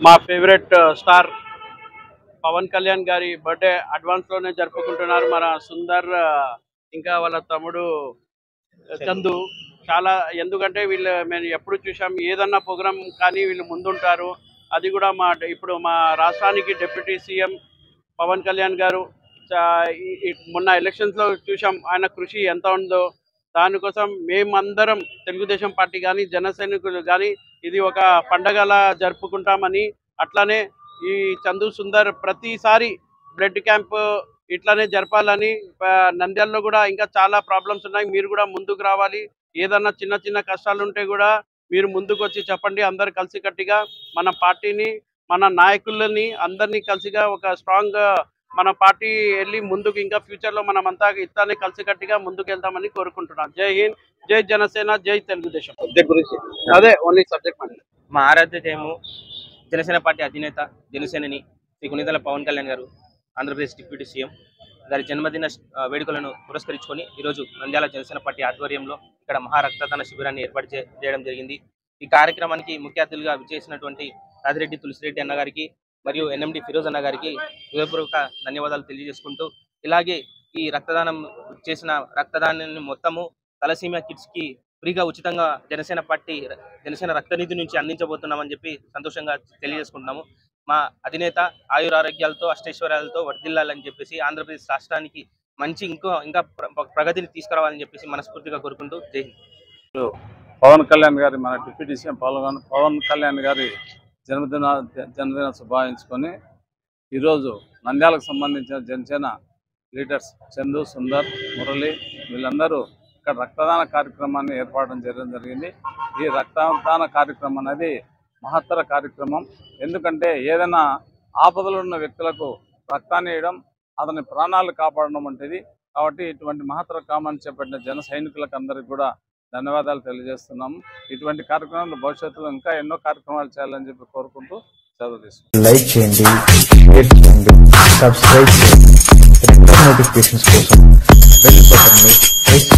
మా favourite star Pawan Kalyan గారి birthday advance లోనే జరుపుకుంటున్నారు మన సుందర్ ఇంకా వాళ్ళ తమ్ముడు చందు. చాలా ఎందుకంటే వీళ్ళు మేము ఎప్పుడు చూసాం ఏదన్నా ప్రోగ్రామ్ కానీ వీళ్ళు ముందుంటారు. అది కూడా ఇప్పుడు మా రాష్ట్రానికి డిప్యూటీ సీఎం పవన్ కళ్యాణ్ గారు మొన్న ఎలక్షన్స్లో చూసాం ఆయన కృషి ఎంత ఉందో. దానికోసం మేమందరం తెలుగుదేశం పార్టీ కానీ జన సైనికులు కానీ ఇది ఒక పండగలా జరుపుకుంటామని, అట్లానే ఈ చందు సుందర్ ప్రతిసారి బ్లడ్ క్యాంప్ ఇట్లానే జరపాలని. నంద్యాలలో కూడా ఇంకా చాలా ప్రాబ్లమ్స్ ఉన్నాయి, మీరు కూడా ముందుకు రావాలి. ఏదన్నా చిన్న చిన్న కష్టాలు ఉంటే కూడా మీరు ముందుకు వచ్చి చెప్పండి. అందరు కలిసికట్టుగా మన పార్టీని మన నాయకులని అందరినీ కలిసిగా ఒక స్ట్రాంగ్ మన పార్టీ వెళ్ళి ముందుకు ఇంకా ఫ్యూచర్లో మనం అంతా ఇట్లానే కలిసికట్టుగా ముందుకు వెళ్తామని కోరుకుంటున్నాం. జై హింద్, జై జనసేన, జై తెలుగుదేశం. అదే ఓన్లీ సబ్జెక్ట్ అండి. మా ఆరాధ్య జయము జనసేన పార్టీ అధినేత జనసేనని శ్రీ గుణిదల పవన్ కళ్యాణ్ గారు ఆంధ్రప్రదేశ్ డిప్యూటీ సీఎం గారి జన్మదిన వేడుకలను పురస్కరించుకొని ఈరోజు నంద్యాల జనసేన పార్టీ ఆధ్వర్యంలో ఇక్కడ మహారక్తదాన శిబిరాన్ని ఏర్పాటు చేయడం జరిగింది. ఈ కార్యక్రమానికి ముఖ్య అతిథులుగా విచ్చేసినటువంటి రాజిరెడ్డి తులసిరెడ్డి అన్న గారికి మరియు ఎన్ఎండి ఫిరోజ్ అన్న గారికి హృదయపూర్వక ధన్యవాదాలు తెలియజేసుకుంటూ, ఇలాగే ఈ రక్తదానం చేసిన రక్తదానాన్ని మొత్తము తలసీమియా కిడ్స్ కి ఫ్రీగా ఉచితంగా జనసేన పార్టీ జనసేన రక్తనిధి నుంచి అందించబోతున్నామని చెప్పి సంతోషంగా తెలియజేసుకుంటున్నాము. మా అధినేత ఆయురారోగ్యాలతో అష్టైశ్వర్యాలతో వర్ధిల్లాలని చెప్పేసి ఆంధ్రప్రదేశ్ రాష్ట్రానికి మంచి ఇంకా ప్రగతిని తీసుకురావాలని చెప్పేసి మనస్ఫూర్తిగా కోరుకుంటూ జై హింద్. పవన్ కళ్యాణ్ గారి మన డిప్యూటీ సీఎం పవన్ కళ్యాణ్ గారి జన్మదిన శుభావించుకొని ఈరోజు నంద్యాలకు సంబంధించిన జనసేన లీడర్స్ చందు, సుందర్, మురళి వీళ్ళందరూ ఇక్కడ రక్తదాన కార్యక్రమాన్ని ఏర్పాటు చేయడం జరిగింది. ఈ రక్తదాన కార్యక్రమం అనేది మహత్తర కార్యక్రమం. ఎందుకంటే ఏదైనా ఆపదలు ఉన్న వ్యక్తులకు రక్తాన్ని వేయడం, అతని ప్రాణాలు కాపాడడం వంటిది. కాబట్టి ఇటువంటి మహత్తర కామాన్ని చేపట్టిన జన సైనికులకు అందరికీ కూడా ధన్యవాదాలు తెలియజేస్తున్నాము. ఇటువంటి కార్యక్రమాలు భవిష్యత్తులో ఇంకా ఎన్నో కార్యక్రమాలు చేయాలని చెప్పి కోరుకుంటూ సెలవు తీసుకుంటాం. లైక్ చేయండి, షేర్ చేయండి, సబ్స్క్రైబ్ చేయండి. రెగ్యులర్ నోటిఫికేషన్స్ కోసం బెల్ బటన్ ని ప్రెస్